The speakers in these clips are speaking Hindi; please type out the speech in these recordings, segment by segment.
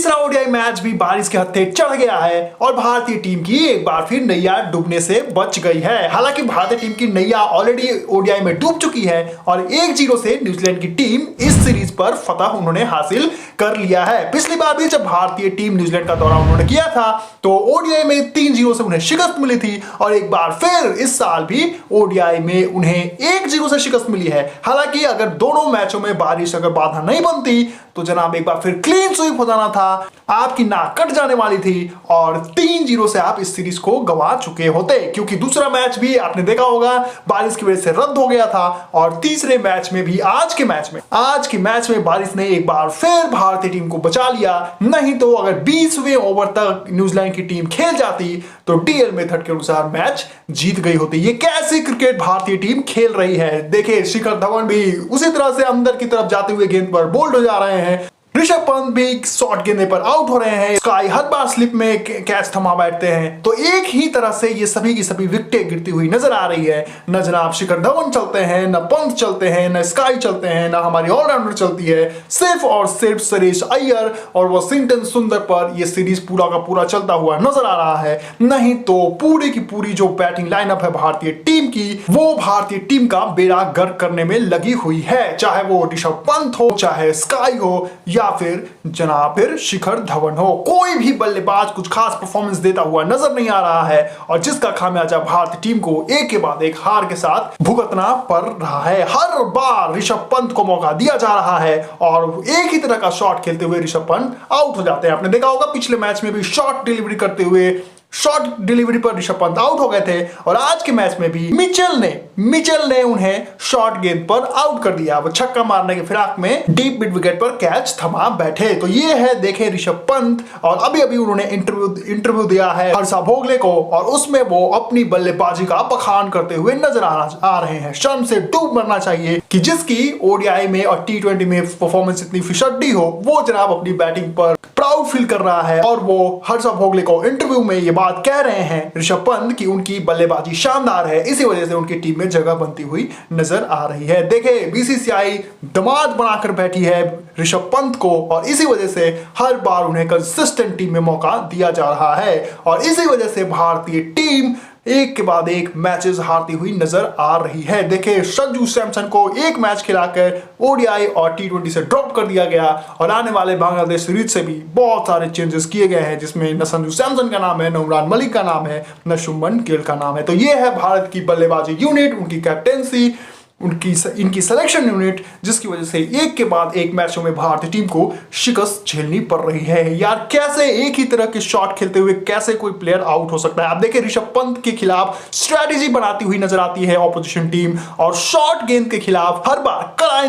तीसरा ओडीआई मैच भी बारिश के हत्थे चढ़ गया है और भारतीय टीम की एक बार फिर नैया डूबने से बच गई है। हालांकि भारतीय टीम की नैया ऑलरेडी ओडीआई में डूब चुकी है और 1-0 से न्यूजीलैंड की टीम इस सीरीज पर फतह उन्होंने हासिल कर लिया है। पिछली बार भी जब भारतीय टीम न्यूजीलैंड का दौरा उन्होंने किया था तो ओडीआई में 3-0 से उन्हें शिकस्त मिली थी और एक बार फिर इस साल भी ओडीआई में उन्हें 1-0 से शिकस्त मिली है। हालांकि अगर दोनों मैचों में बारिश अगर बाधा नहीं बनती तो जनाब एक बार फिर क्लीन स्वीप हो जाना था, आपकी नाक कट जाने वाली थी और 3-0 से आप इस सीरीज को गंवा चुके होते, क्योंकि दूसरा मैच भी आपने देखा होगा बारिश की वजह से रद्द हो गया था और तीसरे मैच में भी आज के मैच में बारिश ने एक बार फिर भारतीय टीम को बचा लिया। नहीं तो अगर 20वें ओवर तक न्यूजीलैंड की टीम खेल जाती तो डीएल मेथड के अनुसार मैच जीत गई होती। ये कैसी क्रिकेट भारतीय टीम खेल रही है। देखिए शिखर धवन भी उसी तरह से अंदर की तरफ जाते हुए गेंद पर बोल्ड हो जा रहे हैं, ऋषभ पंत भी शॉर्ट गेंदे पर आउट हो रहे हैं, स्काई हर बार स्लिप में कैच थमा बैठते हैं। तो एक ही तरह से ये सभी की सभी विकेटें गिरती हुई नजर आ रही है। न जनाब शिखर धवन चलते हैं, न पंत चलते हैं, न स्काई चलते हैं, न हमारी ऑलराउंडर चलती है। सिर्फ और सिर्फ सुरेश अय्यर और वॉशिंगटन सुंदर पर यह सीरीज पूरा का पूरा चलता हुआ नजर आ रहा है। नहीं तो पूरी की पूरी जो बैटिंग लाइनअप है भारतीय टीम की, वो भारतीय टीम का बेड़ा गर्क करने में लगी हुई है। चाहे वो ऋषभ पंत हो, चाहे स्काई हो या फिर जनाब शिखर धवन हो, कोई भी बल्लेबाज कुछ खास परफॉर्मेंस देता हुआ नजर नहीं आ रहा है और जिसका खामियाजा भारतीय टीम को एक के बाद एक हार के साथ भुगतना पड़ रहा है। हर बार ऋषभ पंत को मौका दिया जा रहा है और एक ही तरह का शॉट खेलते हुए ऋषभ पंत आउट हो जाते हैं। आपने देखा होगा पिछले मैच में भी शॉट डिलीवरी करते हुए शॉर्ट डिलीवरी पर ऋषभ पंत आउट हो गए थे और आज के मैच में भी मिचेल ने उन्हें शॉर्ट गेंद पर आउट कर दिया। वो छक्का मारने की फिराक में डीप मिड विकेट पर कैच थमा बैठे। तो ये है देखें ऋषभ पंत और अभी उन्होंने इंटरव्यू दिया है हर्षा भोगले को और उसमें वो अपनी बल्लेबाजी का बखान करते हुए नजर आ रहे हैं। शर्म से डूब मरना चाहिए कि जिसकी ओडीआई में और टी20 में परफॉर्मेंस इतनी फिसड्डी हो, वो जनाब अपनी बैटिंग पर प्राउड फील कर रहा है और वो हर्षा भोगले को इंटरव्यू में ये बात कह रहे हैं ऋषभ पंत की उनकी बल्लेबाजी शानदार है, इसी वजह से उनकी टीम में जगह बनती हुई नजर आ रही है। देखिए बीसीसीआई दामाद बनाकर बैठी है ऋषभ पंत को और इसी वजह से हर बार उन्हें कंसिस्टेंट टीम में मौका दिया जा रहा है और इसी वजह से भारतीय टीम एक के बाद एक मैचेस हारती हुई नजर आ रही है। देखिए संजू सैमसन को एक मैच खिलाकर ओडीआई और टी20 से ड्रॉप कर दिया गया और आने वाले बांग्लादेश सीरीज से भी बहुत सारे चेंजेस किए गए हैं, जिसमें न संजू सैमसन का नाम है, न उमरान मलिक का नाम है, न शुभमन गिल का नाम है। तो ये है भारत की बल्लेबाजी यूनिट, उनकी कैप्टेंसी, इनकी सिलेक्शन यूनिट, जिसकी वजह से एक के बाद एक मैचों में भारतीय टीम को शिकस्त झेलनी पड़ रही है। यार कैसे एक ही तरह के शॉट खेलते हुए कैसे कोई प्लेयर आउट हो सकता है। आप देखिए ऋषभ पंत के खिलाफ स्ट्रेटेजी बनाती हुई नजर आती है ऑपोजिशन टीम और शॉर्ट गेंद के खिलाफ हर बार कड़ा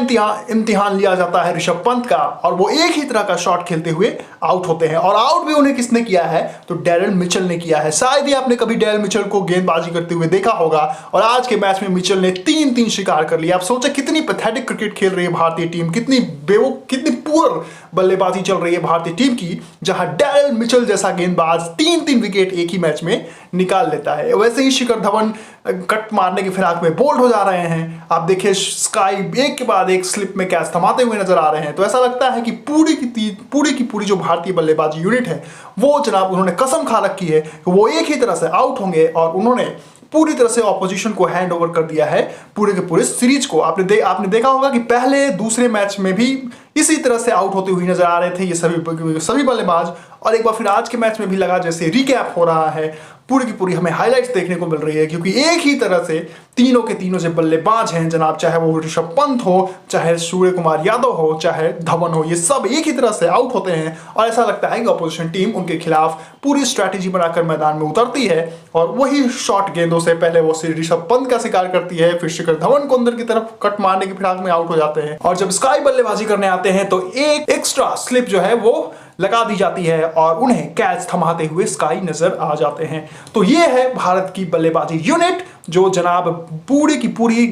इम्तिहान लिया जाता है ऋषभ पंत का और वो एक ही तरह का शॉट खेलते हुए आउट होते हैं। और आउट भी उन्हें किसने किया है तो डेरिल मिचेल ने किया है। शायद ही आपने कभी डेरिल मिचेल को गेंदबाजी करते हुए देखा होगा और आज के मैच में मिचेल ने 3-3 शिकार कर लिया। आप सोचे कितनी पैथेटिक क्रिकेट खेल रही है भारतीय टीम, कितनी पुअर बल्लेबाजी चल रही है भारतीय टीम की, जहां डेरिल मिचेल जैसा गेंदबाज 3-3 विकेट एक ही मैच में निकाल लेता है। वैसे ही शिखर धवन कट मारने की फिराक में बोल्ड हो जा रहे हैं। आप देखिए स्काई एक के बाद एक स्लिप में कैच थमाते हुए नजर आ रहे हैं। तो ऐसा लगता है कि पूरी की पूरी जो भारतीय बल्लेबाजी यूनिट है वो जनाब उन्होंने कसम खा रखी है कि वो एक ही तरह से आउट होंगे और उन्होंने पूरी तरह से ऑपोजिशन को हैंड ओवर कर दिया है पूरे के पूरे सीरीज को। आपने देखा होगा कि पहले दूसरे मैच में भी इसी तरह से आउट होते हुए नजर आ रहे थे ये सभी बल्लेबाज और एक बार फिर आज के मैच में भी लगा जैसे रिकैप हो रहा है। पूरी की पूरी हमें हाइलाइट्स देखने को मिल रही है क्योंकि एक ही तरह से तीनों के तीनों जो बल्लेबाज हैं जनाब, चाहे वो ऋषभ पंत हो, चाहे सूर्य कुमार यादव हो, चाहे धवन हो, ये सब एक ही तरह से आउट होते हैं और ऐसा लगता है कि अपोजिशन टीम उनके खिलाफ पूरी स्ट्रैटेजी बनाकर मैदान में उतरती है और वही शॉर्ट गेंदों से पहले वो ऋषभ पंत का शिकार करती है, फिर शिखर धवन को अंदर की तरफ कट मारने की फिराक में आउट हो जाते हैं और जब स्काई बल्लेबाजी करने आते हैं तो एक एक्स्ट्रा स्लिप जो है वो लगा दी जाती है और उन्हें कैच थमाते हुए स्काई नजर आ जाते हैं। तो ये है भारत की बल्लेबाजी यूनिट जो जनाब पूरी की पूरी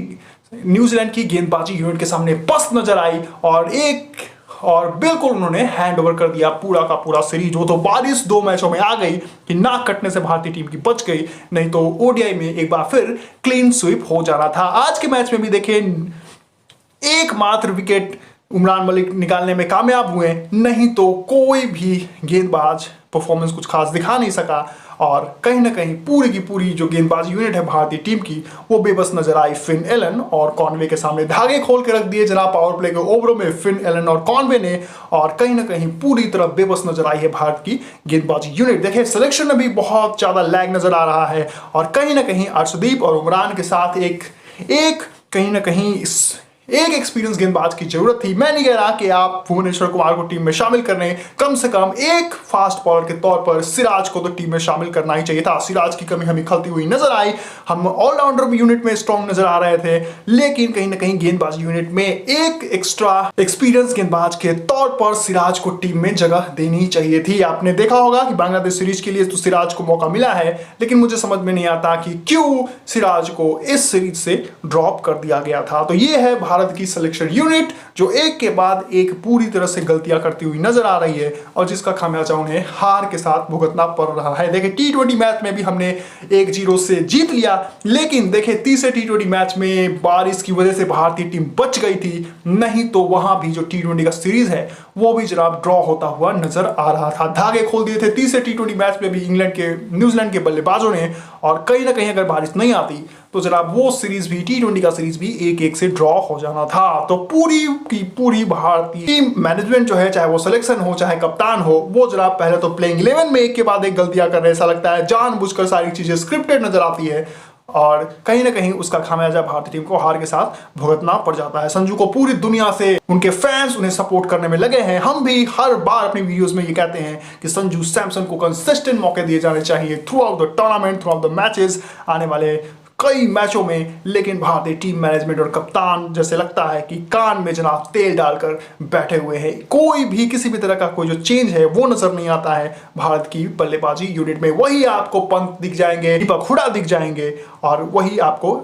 न्यूजीलैंड की गेंदबाजी यूनिट के सामने पस्त नजर आई और बिल्कुल उन्होंने हैंड ओवर कर दिया पूरा का पूरा सीरीज। वो तो बारिश 2 मैचों में आ गई कि नाक कटने से भारतीय टीम की बच गई, नहीं तो ओडीआई में एक बार फिर क्लीन स्वीप हो जाना था। आज के मैच में भी देखिए एकमात्र विकेट उमरान मलिक निकालने में कामयाब हुए, नहीं तो कोई भी गेंदबाज परफॉर्मेंस कुछ खास दिखा नहीं सका और कहीं ना कहीं पूरी की पूरी जो गेंदबाजी यूनिट है भारतीय टीम की वो बेबस नजर आई फिन एलन और कॉनवे के सामने। धागे खोल के रख दिए जनाब पावर प्ले के ओवरों में फिन एलन और कॉनवे ने, और कहीं ना कहीं पूरी तरह बेबस नजर आई है भारत की गेंदबाजी यूनिट। देखिए सिलेक्शन में भी बहुत ज्यादा लैग नजर आ रहा है और कहीं ना कहीं अर्शदीप और उमरान के साथ एक कहीं ना कहीं एक एक्सपीरियंस गेंदबाज की जरूरत थी। मैं नहीं कह रहा कि आप भुवनेश्वर कुमार को टीम में शामिल कर रहे हैं, कम से कम एक फास्ट बॉलर के तौर पर सिराज को तो टीम में शामिल करना ही चाहिए था। सिराज की कमी हमें खलती हुई नजर आई, हम ऑलराउंडर यूनिट में स्ट्रॉन्ग नजर आ रहे थे, लेकिन कहीं ना कहीं गेंदबाजी यूनिट में एक एक्स्ट्रा एक्सपीरियंस गेंदबाज के तौर पर सिराज को टीम में जगह देनी चाहिए थी। आपने देखा होगा कि बांग्लादेश सीरीज के लिए तो सिराज को मौका मिला है, लेकिन मुझे समझ में नहीं आता कि क्यों सिराज को इस सीरीज से ड्रॉप कर दिया गया था। तो ये है भारत की सिलेक्शन यूनिट जो एक के बाद एक पूरी तरह से गलतियां करती हुई नजर आ रही है और जिसका खामियाजा उन्हें हार के साथ भुगतना पड़ रहा है। देखिए T20 मैच में भी हमने 1-0 से जीत लिया, लेकिन देखिए तीसरे T20 मैच में बारिश की वजह से भारतीय टीम बच गई थी, नहीं तो वहां भी जो T20 का सीरीज है वो भी जनाब ड्रॉ होता हुआ नजर आ रहा था। धागे खोल दिए थे तीसरे T20 मैच में भी न्यूजीलैंड के बल्लेबाजों ने, और कहीं ना कहीं अगर बारिश नहीं आती तो जनाब वो सीरीज भी T20 का सीरीज भी 1-1 से ड्रॉ हो जाना था। तो पूरी की पूरी भारतीय टीम मैनेजमेंट जो है, चाहे वो सिलेक्शन हो चाहे कप्तान हो, वो जनाब पहले तो प्लेइंग 11 में एक के बाद एक गलतियां कर रहे हैं। ऐसा लगता है जानबूझकर सारी चीजें स्क्रिप्टेड नजर आती है और कहीं ना कहीं उसका खामियाजा भारतीय टीम को हार के साथ भुगतना पड़ जाता है। संजू को पूरी दुनिया से उनके फैंस उन्हें सपोर्ट करने में लगे हैं। हम भी हर बार अपनी वीडियोस में ये कहते हैं कि संजू सैमसन को कंसिस्टेंट मौके दिए जाने चाहिए through out the tournament, through out the matches, आने वाले कई मैचों में। लेकिन भारतीय टीम मैनेजमेंट और कप्तान जैसे लगता है कि कान में जनाब तेल डालकर बैठे हुए हैं। कोई भी किसी भी तरह का कोई जो चेंज है वो नजर नहीं आता है भारत की बल्लेबाजी यूनिट में। वही आपको पंत दिख जाएंगे, दीपक हुडा दिख जाएंगे और वही आपको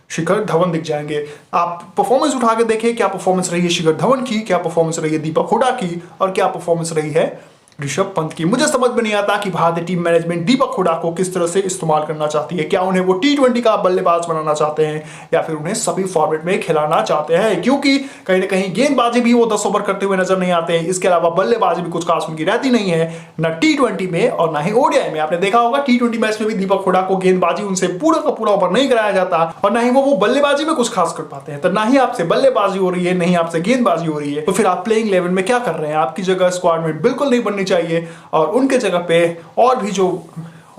शिखर धवन दिख जाएंगे। आप परफॉर्मेंस उठा के देखिए, क्या परफॉर्मेंस रही है शिखर धवन की, क्या परफॉर्मेंस रही है दीपक हुडा की और क्या परफॉर्मेंस रही है ऋषभ पंत की। मुझे समझ में नहीं आता कि भारतीय टीम मैनेजमेंट दीपक हुडा को किस तरह से इस्तेमाल करना चाहती है। क्या उन्हें वो T20 का बल्लेबाज बनाना चाहते हैं या फिर उन्हें सभी फॉर्मेट में खिलाना चाहते हैं, क्योंकि कहीं ना कहीं गेंदबाजी भी वो 10 ओवर करते हुए नजर नहीं आते हैं। इसके अलावा बल्लेबाजी भी कुछ खास उनकी रहती नहीं है, न T20 में और ना ही ODI में। आपने देखा होगा T20 मैच में भी दीपक हुडा को गेंदबाजी उनसे पूरा का पूरा ओवर नहीं कराया जाता और ना ही वो बल्लेबाजी में कुछ खास कर पाते हैं। तो ना ही आपसे बल्लेबाजी हो रही है, नहीं आपसे गेंदबाजी हो रही है, तो फिर आप प्लेइंग 11 में क्या कर रहे हैं। आपकी जगह स्क्वाड में बिल्कुल नहीं बननी चाहिए और उनके जगह पे और भी जो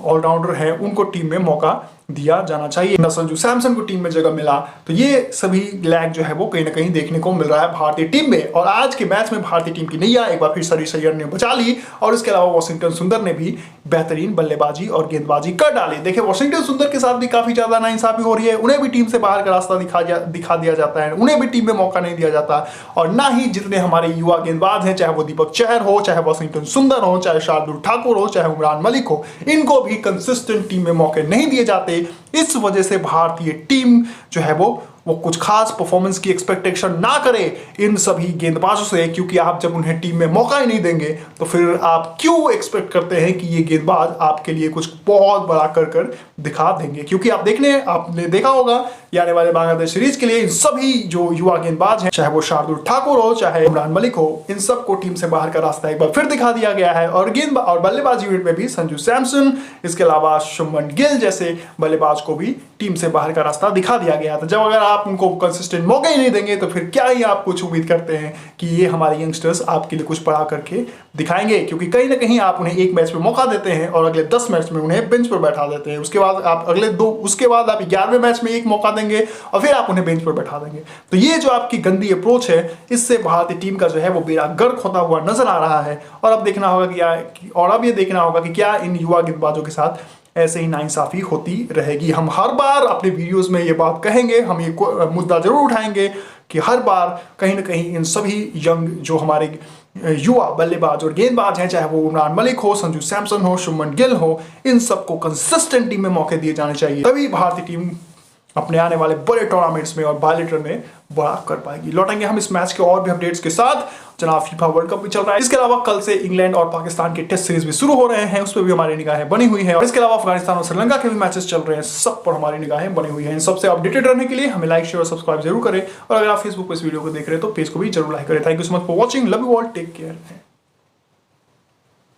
ऑलराउंडर हैं उनको टीम में मौका दिया जाना चाहिए। न संजू सैमसन को टीम में जगह मिला, तो ये सभी लैग जो है वो कहीं ना कहीं देखने को मिल रहा है भारतीय टीम में। और आज के मैच में भारतीय टीम की नैया एक बार फिर सरीर सैयद ने बचा ली और इसके अलावा वॉशिंगटन सुंदर ने भी बेहतरीन बल्लेबाजी और गेंदबाजी कर डाली। देखिए वॉशिंगटन सुंदर के साथ भी काफी ज्यादा नाइंसाफी हो रही है, उन्हें भी टीम से बाहर का रास्ता दिखा दिया जाता है, उन्हें भी टीम में मौका नहीं दिया जाता। और ना ही जितने हमारे युवा गेंदबाज हैं, चाहे वो दीपक चहर हो, चाहे वॉशिंगटन सुंदर हो, चाहे शार्दुल ठाकुर हो, चाहे उमरान मलिक हो, इनको भी कंसिस्टेंट टीम में मौके नहीं दिए जाते। इस वजह से भारतीय टीम जो है वो कुछ खास परफॉर्मेंस की एक्सपेक्टेशन ना करे इन सभी गेंदबाजों से, क्योंकि आप जब उन्हें टीम में मौका ही नहीं देंगे तो फिर आप क्यों एक्सपेक्ट करते हैं कि ये गेंदबाज आपके लिए कुछ बहुत बड़ा कर दिखा देंगे। क्योंकि आपने देखा होगा कि आने वाले बांग्लादेश सीरीज के लिए इन सभी जो युवा गेंदबाज हैं, चाहे वो शार्दुल ठाकुर हो चाहे उमरान मलिक हो, इन सबको टीम से बाहर का रास्ता एक बार फिर दिखा दिया गया है। और बल्लेबाजी यूनिट में भी संजू सैमसन, इसके अलावा शुभमन गिल जैसे बल्लेबाज को भी टीम से बाहर का रास्ता दिखा दिया गया था। जब अगर आप उनको कंसिस्टेंट मौके ही नहीं देंगे तो फिर क्या ही आप कुछ उम्मीद करते हैं कि ये हमारे यंगस्टर्स आपके लिए कुछ पढ़ा करके दिखाएंगे। क्योंकि कहीं ना कहीं आप उन्हें एक मैच में मौका देते हैं और अगले 10 मैच में उन्हें बेंच पर बैठा देते हैं। उसके बाद आप 11वें मैच में एक मौका देंगे और फिर आप उन्हें बेंच पर बैठा देंगे। तो ये जो आपकी गंदी अप्रोच है, इससे भारतीय टीम का जो है वो बेड़ा गर्क होता हुआ नजर आ रहा है। और अब ये देखना होगा कि क्या इन युवा गेंदबाजों के साथ ऐसे ही नाइंसाफी होती रहेगी। हम हर बार अपने वीडियोस में ये बात कहेंगे, हम ये मुद्दा जरूर उठाएंगे कि हर बार कहीं ना कहीं इन सभी यंग जो हमारे युवा बल्लेबाज और गेंदबाज हैं, चाहे वो उमरान मलिक हो, संजू सैमसन हो, शुभमन गिल हो, इन सबको कंसिस्टेंट टीम में मौके दिए जाने चाहिए। तभी भारतीय टीम अपने आने वाले बड़े टूर्नामेंट्स में और बायलेटर में बड़ा कर पाएगी। लौटेंगे हम इस मैच के और भी अपडेट्स के साथ। जनाब फीफा वर्ल्ड कप भी चल रहा है। इसके अलावा कल से इंग्लैंड और पाकिस्तान के टेस्ट सीरीज भी शुरू हो रहे हैं, उस पर भी हमारी निगाहें बनी हुई हैं। और इसके अलावा अफगानिस्तान और श्रीलंका के भी मैचेस चल रहे हैं, सब पर हमारी निगाहें बनी हुई हैं। इन सबसे अपडेटेड रहने के लिए हमें लाइक शेयर और सब्सक्राइब जरूर करें। और अगर आप फेसबुक पर इस वीडियो को देख रहे हैं तो पेज को भी जरूर लाइक करें। Thank you so much for watching. Love you all, take care.